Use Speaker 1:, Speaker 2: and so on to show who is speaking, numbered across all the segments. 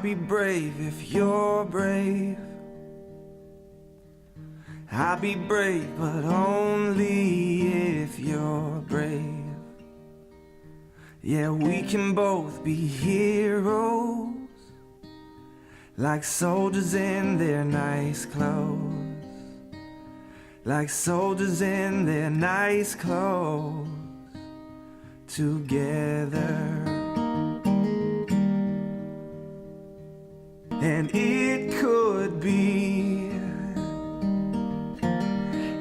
Speaker 1: be brave if you're brave. I'll be brave, but only if you're brave. Yeah, we can both be heroes, like soldiers in their nice clothes, like soldiers in their nice clothes, together. And it could be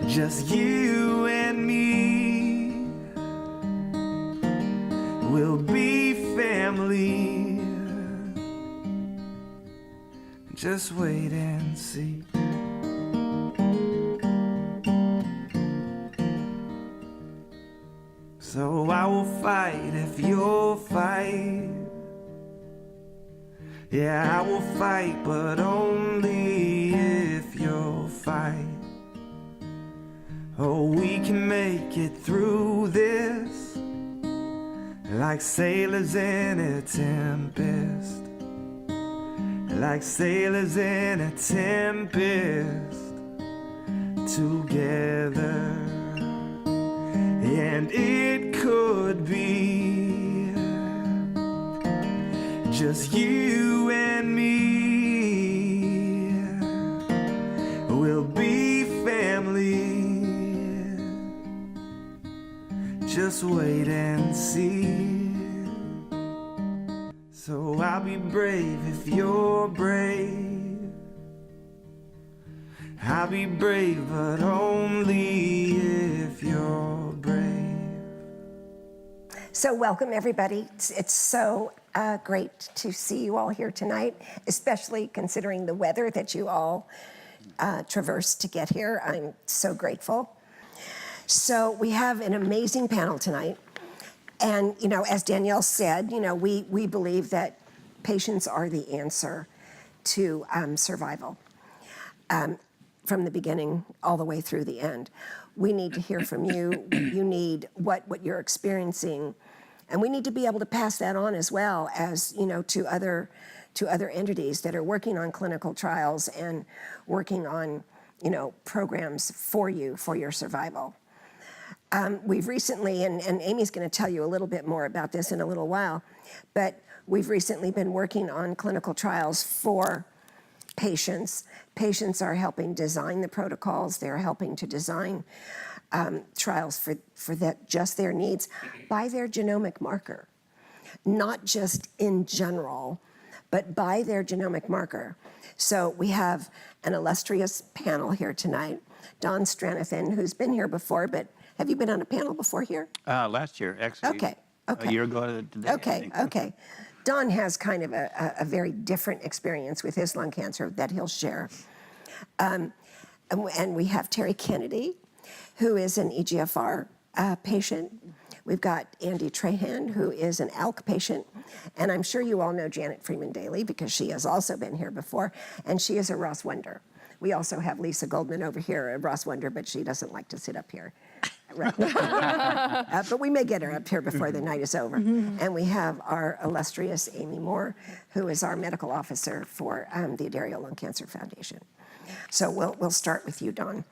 Speaker 1: just you and me. We'll be family. Just wait and see. So I will fight if you'll fight. Yeah, I will fight, but only if you'll fight. Oh, we can make it through this, like sailors in a tempest, like sailors in a tempest, together. And it could be just you and me. We'll be family. Just wait and see. So I'll be brave if you're brave. I'll be brave, but only if you're brave.
Speaker 2: So welcome, everybody. It's so great to see you all here tonight, especially considering the weather that you all traversed to get here. I'm so grateful. So we have an amazing panel tonight. And, you know, as Danielle said, you know, we believe that patients are the answer to survival, from the beginning all the way through the end. We need to hear from you. You need what you're experiencing. And we need to be able to pass that on as well as, you know, to other entities that are working on clinical trials and working on, you know, programs for you, for your survival. We've recently, and Amy's going to tell you a little bit more about this in a little while, but we've recently been working on clinical trials for patients. Patients are helping design the protocols. They're helping to design trials for just their needs by their genomic marker, not just in general, but by their genomic marker. So we have an illustrious panel here tonight. Don Stranathan, who's been here before, but have you been on a panel before here?
Speaker 3: Last year, actually.
Speaker 2: Okay.
Speaker 3: A year ago today.
Speaker 2: Okay. Don has kind of a very different experience with his lung cancer that he'll share. And we have Terry Kennedy, who is an EGFR patient. We've got Andy Trahan, who is an ALK patient. And I'm sure you all know Janet Freeman-Daly because she has also been here before, and she is a Ross Wonder. We also have Lisa Goldman over here, a Ross Wonder, but she doesn't like to sit up here. Right. But we may get her up here before the night is over. And we have our illustrious Amy Moore, who is our medical officer for the Adario Lung Cancer Foundation. So we'll start with you, Don.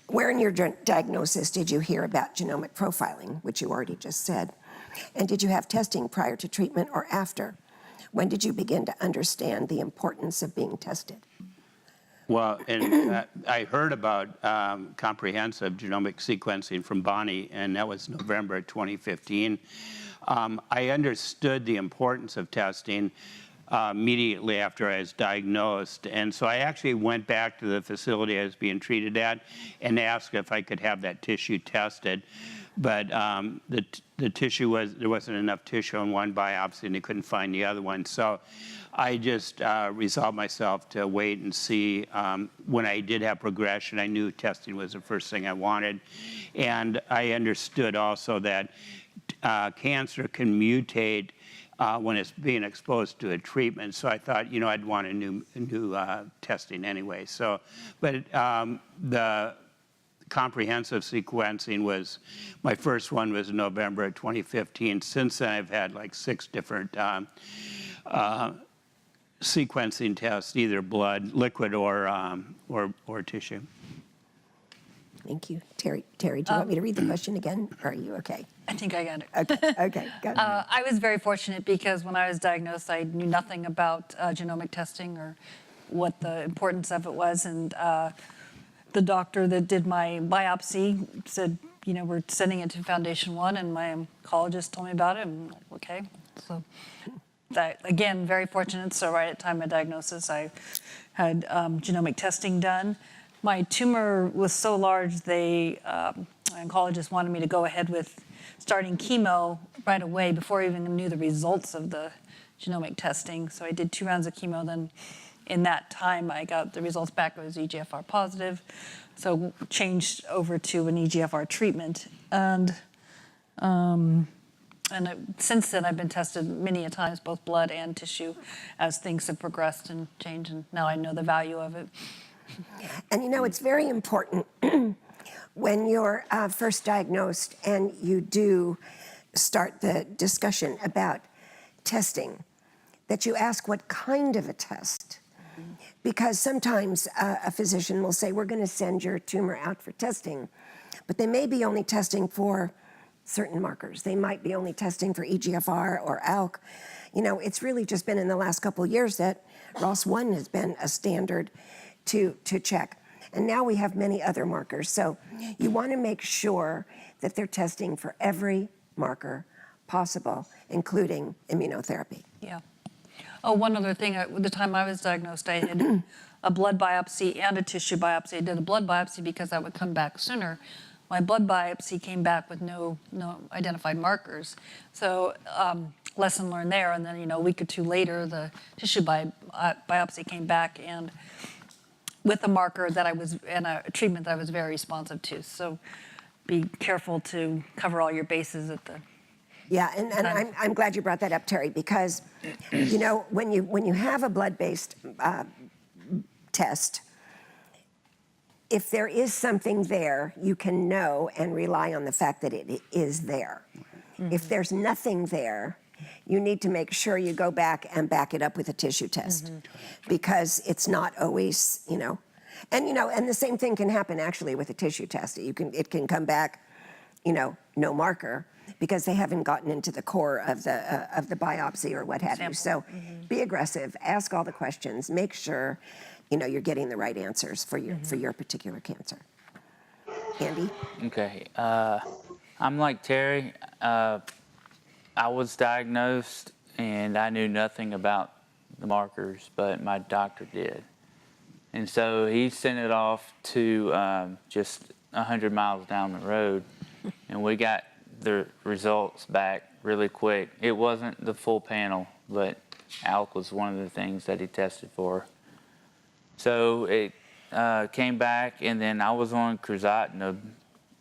Speaker 2: Where in your diagnosis did you hear about genomic profiling, which you already just said? And did you have testing prior to treatment or after? When did you begin to understand the importance of being tested?
Speaker 3: Well, and I heard about comprehensive genomic sequencing from Bonnie, and that was November 2015. I understood the importance of testing immediately after I was diagnosed, and so I actually went back to the facility I was being treated at and asked if I could have that tissue tested. But the tissue there wasn't enough tissue on one biopsy, and they couldn't find the other one. So I just resolved myself to wait and see. When I did have progression, I knew testing was the first thing I wanted. And I understood also that cancer can mutate when it's being exposed to a treatment. So I thought, you know, I'd want a new testing anyway. So, but the comprehensive sequencing was, my first one was in November of 2015. Since then, I've had like 6 different sequencing test, either blood, liquid, or tissue.
Speaker 2: Thank you. Terry, do you want me to read the question again, or are you okay?
Speaker 4: I think I got it.
Speaker 2: Okay, go.
Speaker 4: I was very fortunate because when I was diagnosed, I knew nothing about genomic testing or what the importance of it was. And the doctor that did my biopsy said, you know, we're sending it to Foundation One, and my oncologist told me about it. And I'm like, okay. So that, again, very fortunate. So right at the time of diagnosis, I had genomic testing done. My tumor was so large, my oncologist wanted me to go ahead with starting chemo right away before I even knew the results of the genomic testing. So I did 2 rounds of chemo. Then in that time, I got the results back. It was EGFR positive. So changed over to an EGFR treatment. And since then, I've been tested many a times, both blood and tissue, as things have progressed and changed. And now I know the value of it.
Speaker 2: And you know, it's very important when you're first diagnosed and you do start the discussion about testing, that you ask what kind of a test. Because sometimes a physician will say, we're going to send your tumor out for testing, but they may be only testing for certain markers. They might be only testing for EGFR or ALK. You know, it's really just been in the last couple of years that ROS1 has been a standard to check. And now we have many other markers. So you want to make sure that they're testing for every marker possible, including immunotherapy.
Speaker 4: Yeah. Oh, one other thing. The time I was diagnosed, I had a blood biopsy and a tissue biopsy. I did a blood biopsy because that would come back sooner. My blood biopsy came back with no identified markers. So lesson learned there. And then, you know, a week or 2 later, the tissue biopsy came back and with a marker that and a treatment that I was very responsive to. So be careful to cover all your bases at the.
Speaker 2: Yeah, and I'm glad you brought that up, Terry, because you know, when you have a blood-based test, if there is something there, you can know and rely on the fact that it is there. Mm-hmm. If there's nothing there, you need to make sure you go back and back it up with a tissue test, because it's not always, you know, and the same thing can happen actually with a tissue test. It can come back, you know, no marker, because they haven't gotten into the core of the biopsy or what have you. So be aggressive, ask all the questions, make sure, you know, you're getting the right answers for your particular cancer. Andy?
Speaker 5: Okay, I'm like Terry. I was diagnosed and I knew nothing about the markers, but my doctor did. And so he sent it off to just 100 miles down the road, and we got the results back really quick. It wasn't the full panel, but ALK was one of the things that he tested for. So it came back, and then I was on crizotinib.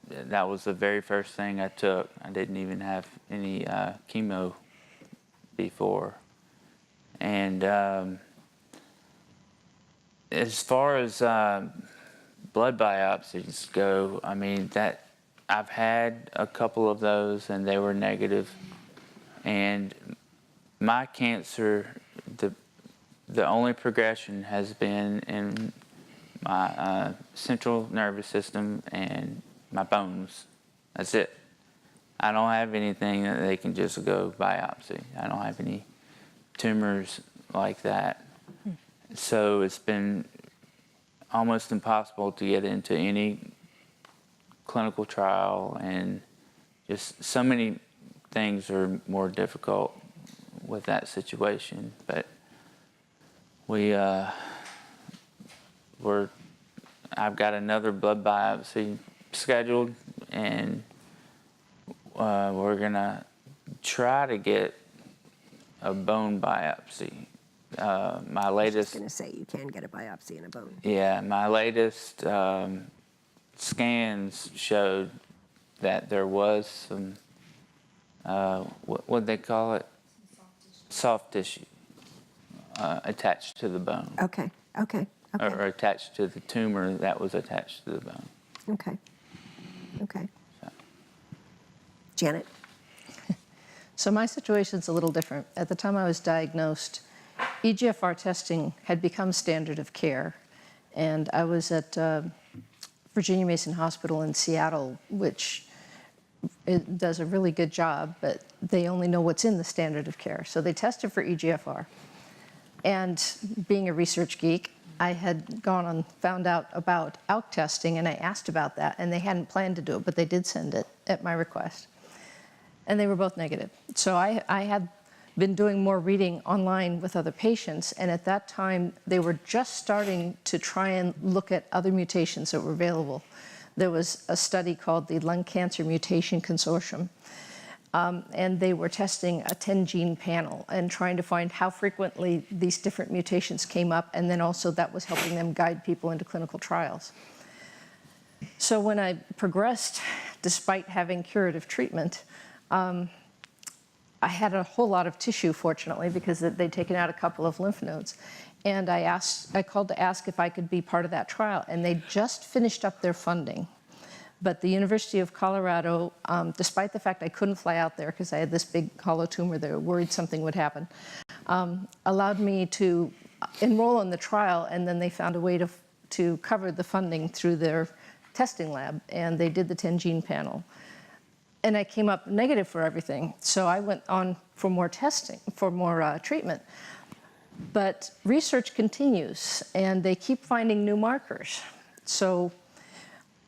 Speaker 5: That was the very first thing I took. I didn't even have any chemo before. And as far as blood biopsies go, I mean, that I've had a couple of those and they were negative. And my cancer, the only progression has been in my central nervous system and my bones. That's it. I don't have anything that they can just go biopsy. I don't have any tumors like that. So it's been almost impossible to get into any clinical trial, and just so many things are more difficult with that situation. But I've got another blood biopsy scheduled, and we're gonna try to get a bone biopsy. My latest.
Speaker 2: I was just going to say you can get a biopsy in a bone.
Speaker 5: Yeah, my latest scans showed that there was some what they call it, soft tissue attached to the bone.
Speaker 2: Okay.
Speaker 5: Or attached to the tumor that was attached to the bone.
Speaker 2: Okay.
Speaker 5: So.
Speaker 2: Janet?
Speaker 6: So my situation's a little different. At the time I was diagnosed, EGFR testing had become standard of care, and I was at Virginia Mason Hospital in Seattle, which it does a really good job, but they only know what's in the standard of care. So they tested for EGFR. And being a research geek, I had gone and found out about ALK testing, and I asked about that, and they hadn't planned to do it, but they did send it at my request. And they were both negative. So I had been doing more reading online with other patients, and at that time, they were just starting to try and look at other mutations that were available. There was a study called the Lung Cancer Mutation Consortium, and they were testing a 10-gene panel and trying to find how frequently these different mutations came up, and then also that was helping them guide people into clinical trials. So when I progressed, despite having curative treatment, I had a whole lot of tissue, fortunately, because they'd taken out a couple of lymph nodes. And I called to ask if I could be part of that trial, and they just finished up their funding. But the University of Colorado, despite the fact I couldn't fly out there because I had this big hollow tumor, they were worried something would happen, allowed me to enroll in the trial, and then they found a way to cover the funding through their testing lab, and they did the 10-gene panel. And I came up negative for everything, so I went on for more testing, for more treatment. But research continues, and they keep finding new markers. So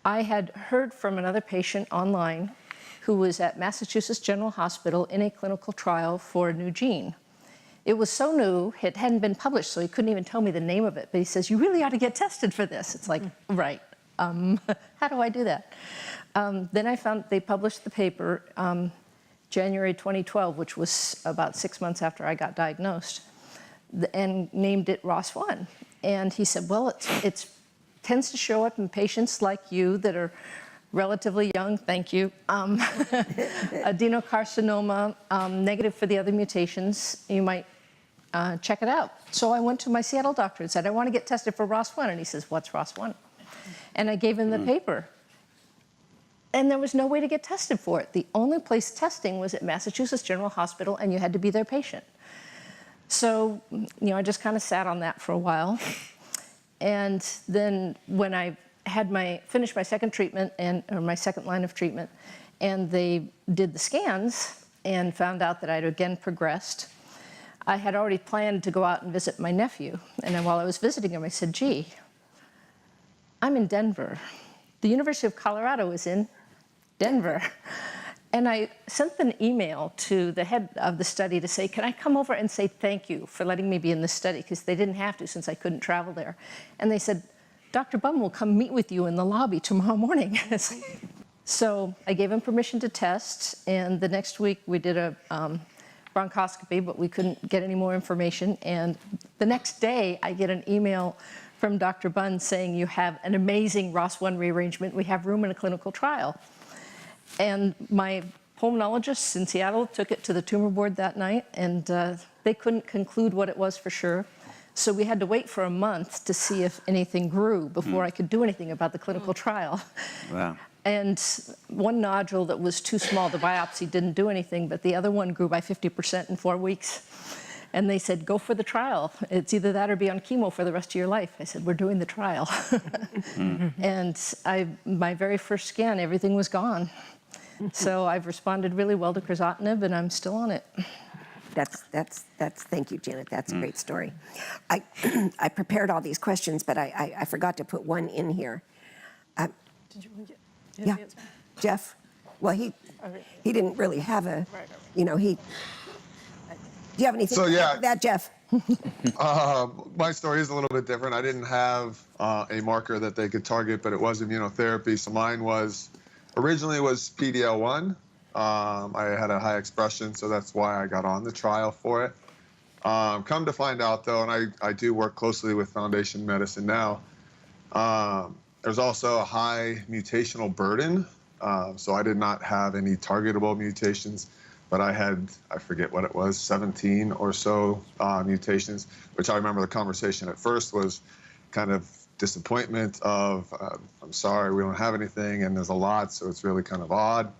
Speaker 6: I had heard from another patient online who was at Massachusetts General Hospital in a clinical trial for a new gene. It was so new, it hadn't been published, so he couldn't even tell me the name of it. But he says, "You really ought to get tested for this." It's like, right. How do I do that? Then I found they published the paper January 2012, which was about 6 months after I got diagnosed, and named it ROS1. And he said, well, it tends to show up in patients like you that are relatively young, thank you, adenocarcinoma, negative for the other mutations. You might check it out. So I went to my Seattle doctor and said, I want to get tested for ROS1. And he says, what's ROS1? And I gave him the paper. And there was no way to get tested for it. The only place testing was at Massachusetts General Hospital, and you had to be their patient. So, I just kind of sat on that for a while. And then when I had finished my second treatment, or my second line of treatment, and they did the scans and found out that I'd again progressed, I had already planned to go out and visit my nephew. And then while I was visiting him, I said, gee, I'm in Denver. The University of Colorado is in Denver. And I sent an email to the head of the study to say, can I come over and say thank you for letting me be in this study? Because they didn't have to since I couldn't travel there. And they said, Dr. Bum will come meet with you in the lobby tomorrow morning. So I gave him permission to test. And the next week we did a bronchoscopy, but we couldn't get any more information. And the next day I get an email from Dr. Bunn saying, you have an amazing ROS1 rearrangement. We have room in a clinical trial. And my pulmonologists in Seattle took it to the tumor board that night, and they couldn't conclude what it was for sure. So we had to wait for a month to see if anything grew before I could do anything about the clinical trial.
Speaker 3: Wow.
Speaker 6: And one nodule that was too small, the biopsy didn't do anything, but the other one grew by 50% in 4 weeks. And they said, go for the trial. It's either that or be on chemo for the rest of your life. I said, we're doing the trial. And my very first scan, everything was gone. So I've responded really well to crizotinib, and I'm still on it.
Speaker 2: Thank you, Janet. That's a great story. I prepared all these questions, but I forgot to put one in here.
Speaker 7: Did you want to get
Speaker 2: Yeah, Jeff. Well, he didn't really have a, Do you have anything to add to that, Jeff?
Speaker 8: My story is a little bit different. I didn't have a marker that they could target, but it was immunotherapy. So mine was, originally it was PD-L1. I had a high expression, so that's why I got on the trial for it. Come to find out, though, and I do work closely with Foundation Medicine now, there's also a high mutational burden. So I did not have any targetable mutations. But I had, I forget what it was, 17 or so mutations, which I remember the conversation at first was kind of disappointment of, I'm sorry, we don't have anything, and there's a lot, so it's really kind of odd.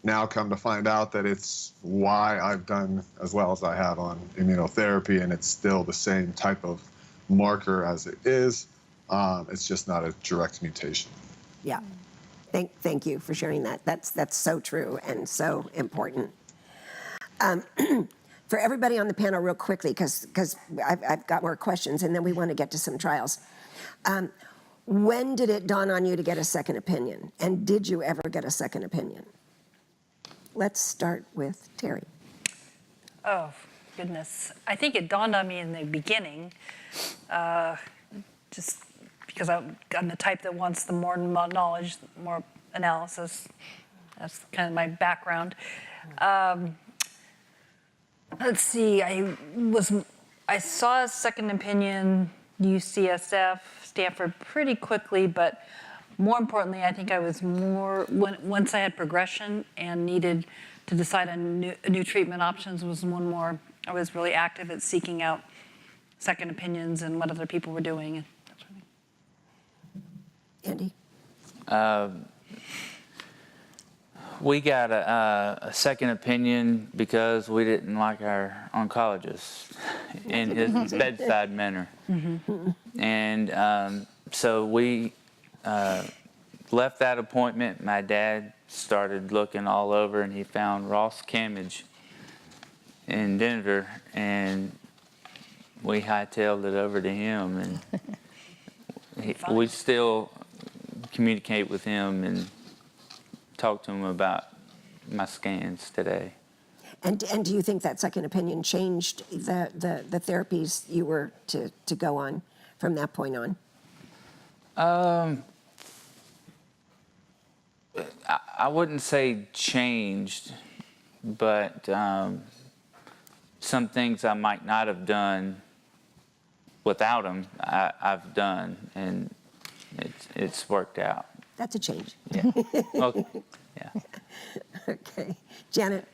Speaker 8: now come to find out that it's why I've done as well as I have on immunotherapy, and it's still the same type of marker as it is. It's just not a direct mutation.
Speaker 2: Yeah. Thank you for sharing that. That's so true and so important. For everybody on the panel, real quickly, because I've got more questions, and then we want to get to some trials. When did it dawn on you to get a second opinion? And did you ever get a second opinion? Let's start with Terry.
Speaker 4: Oh, goodness. I think it dawned on me in the beginning, just because I'm the type that wants the more knowledge, more analysis. That's kind of my background. Let's see, I saw a second opinion, UCSF, Stanford pretty quickly, but more importantly, I think I was once I had progression and needed to decide on new treatment options was one more, I was really active at seeking out second opinions and what other people were doing.
Speaker 2: Andy?
Speaker 5: We got a second opinion because we didn't like our oncologist in his bedside manner. And so we left that appointment. My dad started looking all over, and he found Ross Camage in Denver, and we hightailed it over to him, and we still communicate with him and talk to him about my scans today.
Speaker 2: And do you think that second opinion changed the therapies you were to go on from that point on?
Speaker 5: I wouldn't say changed, but some things I might not have done without him, I've done, and it's worked out.
Speaker 2: That's a change.
Speaker 5: Yeah. Okay. Yeah.
Speaker 2: Okay. Janet?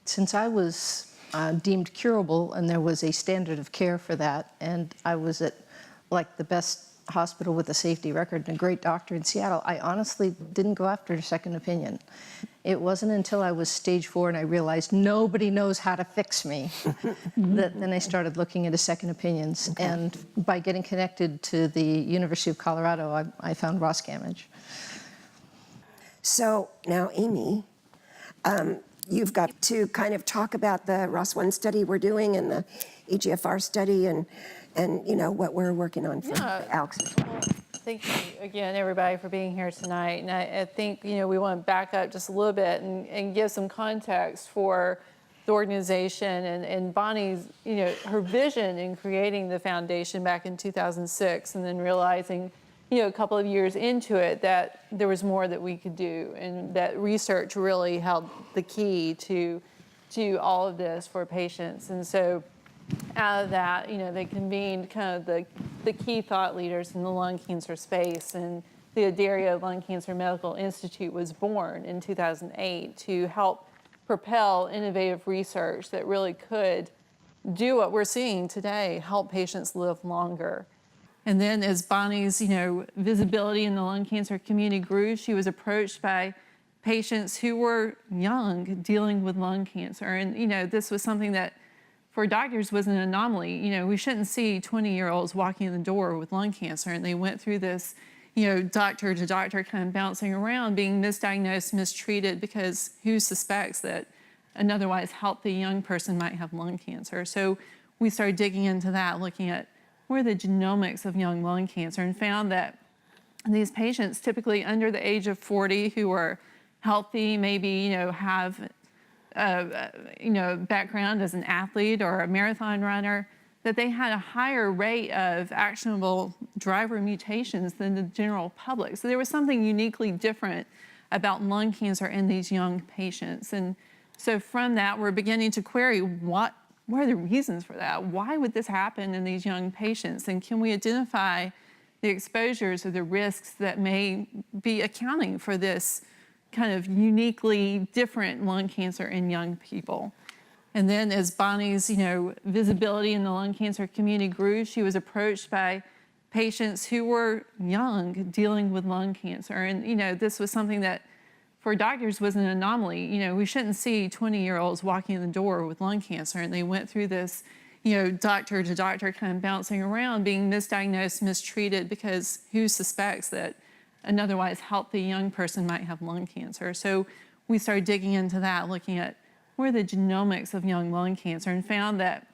Speaker 6: Since I was deemed curable and there was a standard of care for that, and I was at like the best hospital with a safety record and a great doctor in Seattle, I honestly didn't go after a second opinion. It wasn't until I was stage 4 and I realized nobody knows how to fix me that then I started looking into second opinions. Okay. And by getting connected to the University of Colorado, I found Ross Camage.
Speaker 2: So now, Amy, you've got to kind of talk about the ROS1 study we're doing and the EGFR study and you know what we're working on for ALCS as well.
Speaker 7: Thank you again, everybody, for being here tonight. And I think, you know, we want to back up just a little bit and give some context for the organization and Bonnie's, you know, her vision in creating the foundation back in 2006, and then realizing, you know, a couple of years into it that there was more that we could do, and that research really held the key to all of this for patients. And so out of that, you know, they convened kind of the key thought leaders in the lung cancer space, and the Adaria Lung Cancer Medical Institute was born in 2008 to help propel innovative research that really could do what we're seeing today, help patients live longer. And then as Bonnie's, you know, visibility in the lung cancer community grew, she was approached by patients who were young dealing with lung cancer. And, you know, this was something that for doctors was an anomaly. You know, we shouldn't see 20-year-olds walking in the door with lung cancer, and they went through this, you know, doctor to doctor kind of bouncing around, being misdiagnosed, mistreated, because who suspects that an otherwise healthy young person might have lung cancer? So we started digging into that, looking at what are the genomics of young lung cancer, and found that these patients, typically under the age of 40, who are healthy, maybe, you know, have you know, background as an athlete or a marathon runner, that they had a higher rate of actionable driver mutations than the general public. So there was something uniquely different about lung cancer in these young patients. And so from that, we're beginning to query what are the reasons for that? Why would this happen in these young patients? And can we identify the exposures or the risks that may be accounting for this kind of uniquely different lung cancer in young people? And then as Bonnie's, you know, visibility in the lung cancer community grew, she was approached by patients who were young dealing with lung cancer. And, you know, this was something that for doctors was an anomaly. You know, we shouldn't see 20-year-olds walking in the door with lung cancer, and they went through this, you know, doctor to doctor kind of bouncing around, being misdiagnosed, mistreated, because who suspects that an otherwise healthy young person might have lung cancer? So we started digging into that, looking at what are the genomics of young lung cancer, and found that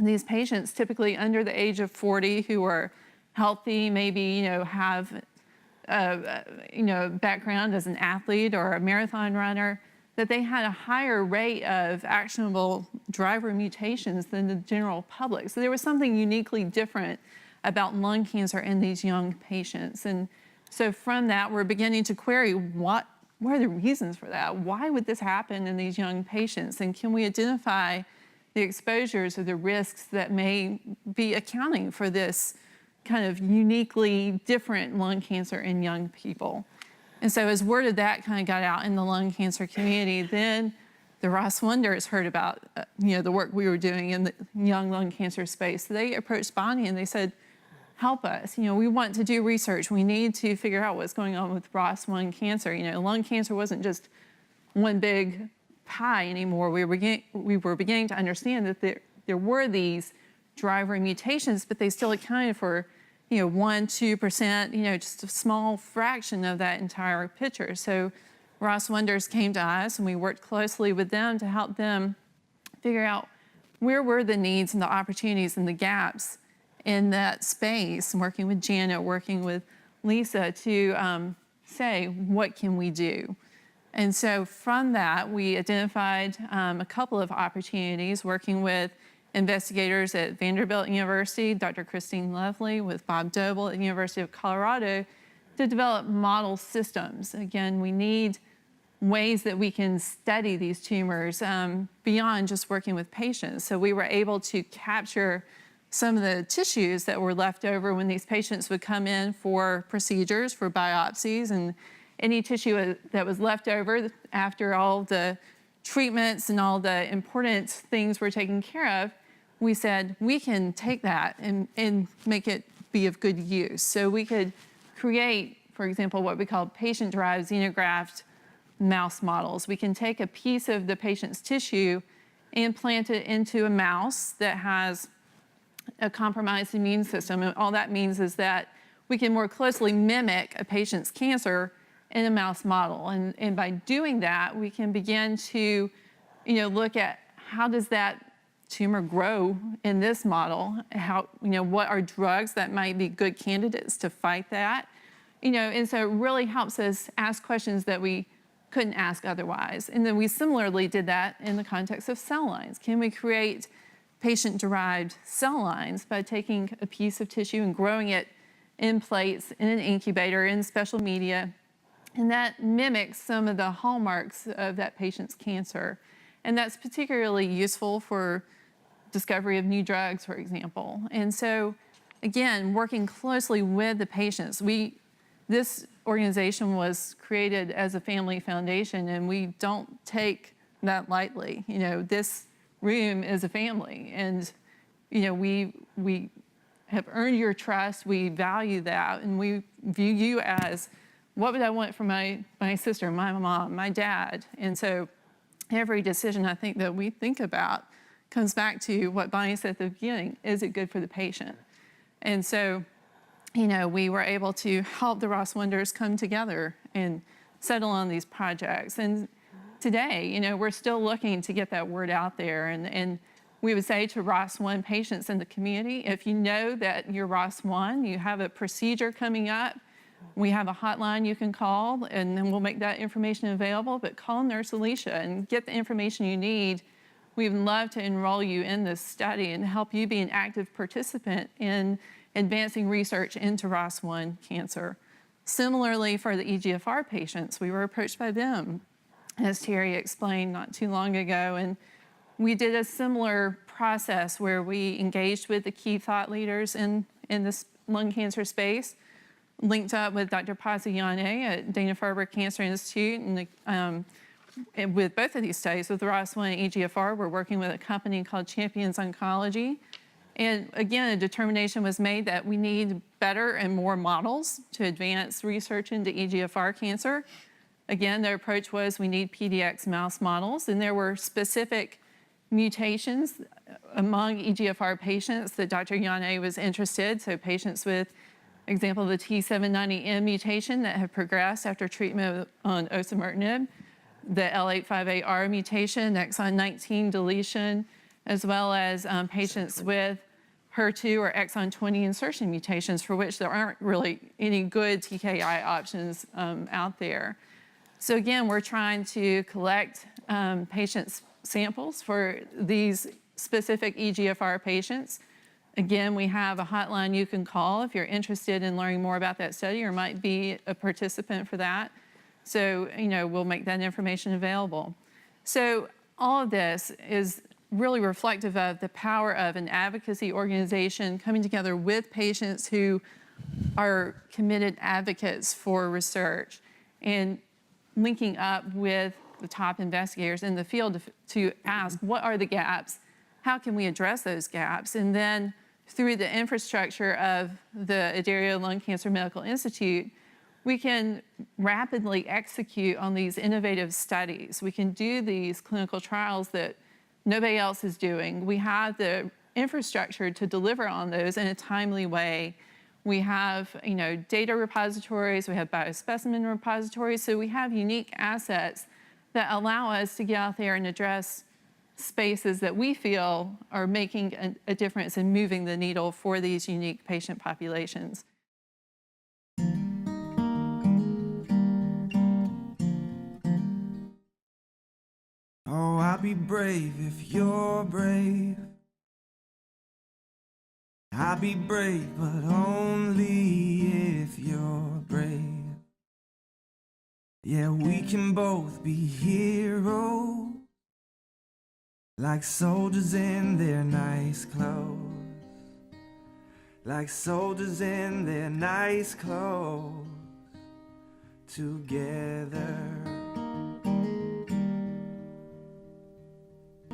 Speaker 7: these patients, typically under the age of 40, who are healthy, maybe, you know, have you know, background as an athlete or a marathon runner, that they had a higher rate of actionable driver mutations than the general public. So there was something uniquely different about lung cancer in these young patients. And so from that, we're beginning to query what are the reasons for that? Why would this happen in these young patients? And can we identify the exposures or the risks that may be accounting for this kind of uniquely different lung cancer in young people? And so as word of that kind of got out in the lung cancer community, then the Ross Wonders heard about you know, the work we were doing in the young lung cancer space. So they approached Bonnie and they said, help us. You know, we want to do research. We need to figure out what's going on with ROS1 cancer. You know, lung cancer wasn't just one big pie anymore. We were beginning to understand that there were these driver mutations, but they still accounted for, you know, 1-2%, you know, just a small fraction of that entire picture. So Ross Wonders came to us, and we worked closely with them to help them figure out where were the needs and the opportunities and the gaps in that space, working with Janet, working with Lisa to say, what can we do? And so from that, we identified a couple of opportunities, working with investigators at Vanderbilt University, Dr. Christine Lovely, with Bob Doble at the University of Colorado, to develop model systems. Again, we need ways that we can study these tumors beyond just working with patients. So we were able to capture some of the tissues that were left over when these patients would come in for procedures, for biopsies, and any tissue that was left over after all the treatments and all the important things were taken care of. We said, we can take that and make it be of good use. So we could create, for example, what we call patient-derived xenograft mouse models. We can take a piece of the patient's tissue and plant it into a mouse that has a compromised immune system. And all that means is that we can more closely mimic a patient's cancer in a mouse model. And by doing that, we can begin to, you know, look at how does that tumor grow in this model, how, you know, what are drugs that might be good candidates to fight that, you know, and so it really helps us ask questions that we couldn't ask otherwise. And then we similarly did that in the context of cell lines. Can we create patient-derived cell lines by taking a piece of tissue and growing it in plates, in an incubator, in special media, and that mimics some of the hallmarks of that patient's cancer. And that's particularly useful for discovery of new drugs, for example. And so, again, working closely with the patients. This organization was created as a family foundation, and we don't take that lightly. You know, this room is a family, and, you know, we have earned your trust, we value that, and we view you as, what would I want for my sister, my mom, my dad? And so every decision I think that we think about comes back to what Bonnie said at the beginning, is it good for the patient? And so, you know, we were able to help the Ross Wonders come together and settle on these projects. And today, you know, we're still looking to get that word out there. And we would say to ROS1 patients in the community, if you know that you're ROS1, you have a procedure coming up, we have a hotline you can call, and then we'll make that information available. But call Nurse Alicia and get the information you need. We'd love to enroll you in this study and help you be an active participant in advancing research into ROS1 cancer. Similarly, for the EGFR patients, we were approached by them, as Terry explained not too long ago, and we did a similar process where we engaged with the key thought leaders in this lung cancer space, linked up with Dr. Paziane at Dana-Farber Cancer Institute, and with both of these studies, with ROS1 and EGFR, we're working with a company called Champions Oncology. And again, a determination was made that we need better and more models to advance research into EGFR cancer. Again, their approach was we need PDX mouse models, and there were specific mutations among EGFR patients that Dr. Yane was interested. So patients with, example, the T790M mutation that have progressed after treatment on osimertinib, the L858R mutation, exon 19 deletion, as well as patients with HER2 or exon 20 insertion mutations for which there aren't really any good TKI options out there. So again, we're trying to collect patients' samples for these specific EGFR patients. Again, we have a hotline you can call if you're interested in learning more about that study or might be a participant for that. So, we'll make that information available. So all of this is really reflective of the power of an advocacy organization coming together with patients who are committed advocates for research and linking up with the top investigators in the field to ask, what are the gaps? How can we address those gaps? And then through the infrastructure of the Adair Lung Cancer Medical Institute, we can rapidly execute on these innovative studies. We can do these clinical trials that nobody else is doing. We have the infrastructure to deliver on those in a timely way. We have, data repositories, we have biospecimen repositories, so we have unique assets that allow us to get out there and address spaces that we feel are making a difference in moving the needle for these unique patient populations.
Speaker 1: Oh, I'll be brave if you're brave. I'll be brave, but only if you're brave. Yeah, we can both be heroes, like soldiers in their nice clothes, like soldiers in their nice clothes, together.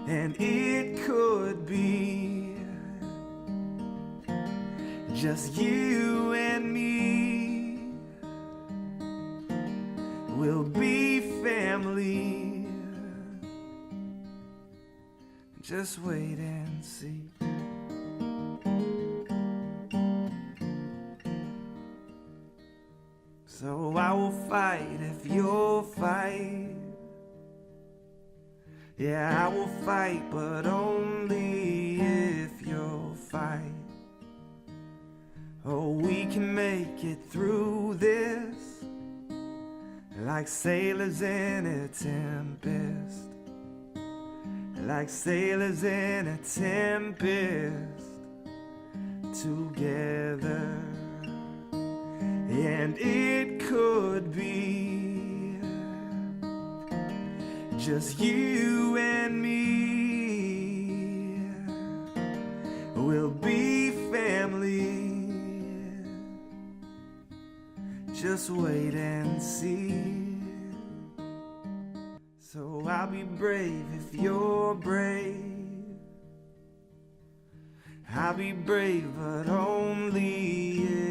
Speaker 1: And it could be just you and me. We'll be family. Just wait and see. So I will fight if you'll fight. Yeah, I will fight, but only if you'll fight. Oh, we can make it through this, like sailors in a tempest, like sailors in a tempest, together. And it could be just you and me. We'll be family. Just wait and see. So I'll be brave if you're brave. I'll be brave, but only if